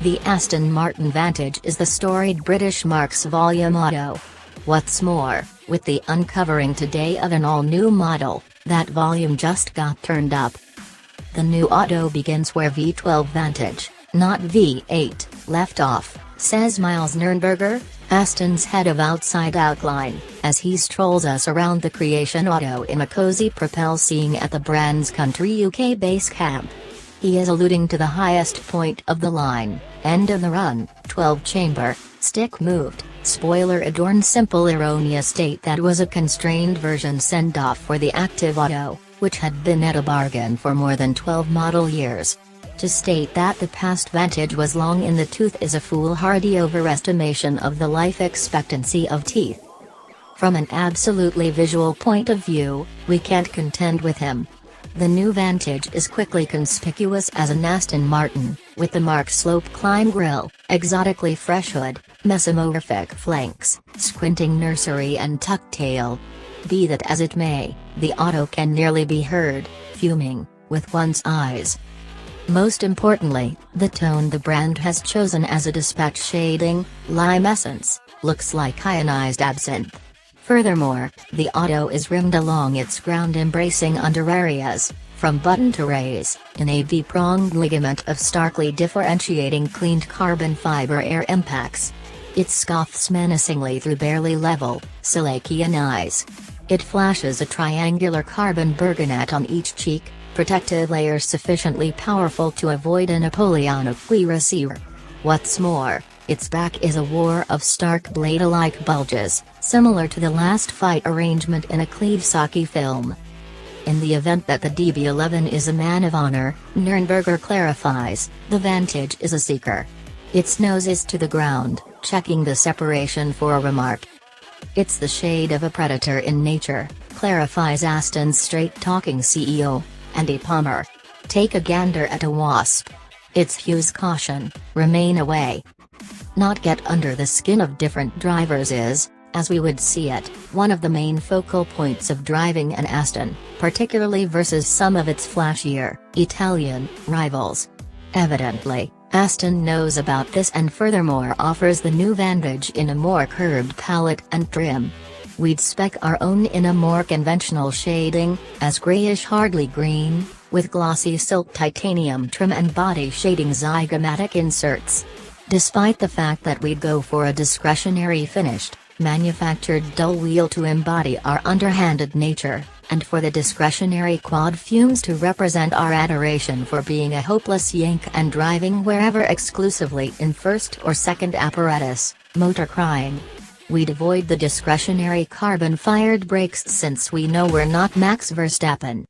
The Aston Martin Vantage is the storied British marque's volume auto. What's more, with the uncovering today of an all-new model, that volume just got turned up. The new auto begins where V12 Vantage, not V8, left off, says Miles Nurnberger, Aston's head of outside outline, as he strolls us around the creation auto in a cozy propel seeing at the brand's country UK base camp. He is alluding to the highest point of the line, end of the run, 12-chamber, stick-moved, spoiler-adorned simple erroneous state that was a constrained version sendoff for the active auto, which had been at a bargain for more than 12 model years. To state that the past Vantage was long in the tooth is a foolhardy overestimation of the life expectancy of teeth. From an absolutely visual point of view, we can't contend with him. The new Vantage is quickly conspicuous as an Aston Martin, with the marque slope climb grille, exotically fresh hood, mesomorphic flanks, squinting nursery and tuck tail. Be that as it may, the auto can nearly be heard, fuming, with one's eyes. Most importantly, the tone the brand has chosen as a dispatch shading, lime essence, looks like ionized absinthe. Furthermore, the auto is rimmed along its ground-embracing under areas, from button to raise, in a V-pronged ligament of starkly differentiating cleaned carbon fiber air impacts. It scoffs menacingly through barely level, Silakian eyes. It flashes a triangular carbon burgonet on each cheek, protective layer sufficiently powerful to avoid a Napoleonic receiver. What's more, its back is a war of stark blade-alike bulges, similar to the last fight arrangement in a Kawasaki film. In the event that the DB11 is a man of honor, Nurnberger clarifies, the Vantage is a seeker. Its nose is to the ground, checking the separation for a remark. It's the shade of a predator in nature, clarifies Aston's straight-talking CEO, Andy Palmer. Take a gander at a wasp. Its hues caution, remain away. Not get under the skin of different drivers is, as we would see it, one of the main focal points of driving an Aston, particularly versus some of its flashier, Italian, rivals. Evidently, Aston knows about this and furthermore offers the new Vantage in a more curved palette and trim. We'd spec our own in a more conventional shading, as greyish hardly green, with glossy silk titanium trim and body shading zygomatic inserts. Despite the fact that we'd go for a discretionary finished, manufactured dull wheel to embody our underhanded nature, and for the discretionary quad fumes to represent our adoration for being a hopeless yank and driving wherever exclusively in first or second apparatus, motor crying. We'd avoid the discretionary carbon-fired brakes since we know we're not Max Verstappen.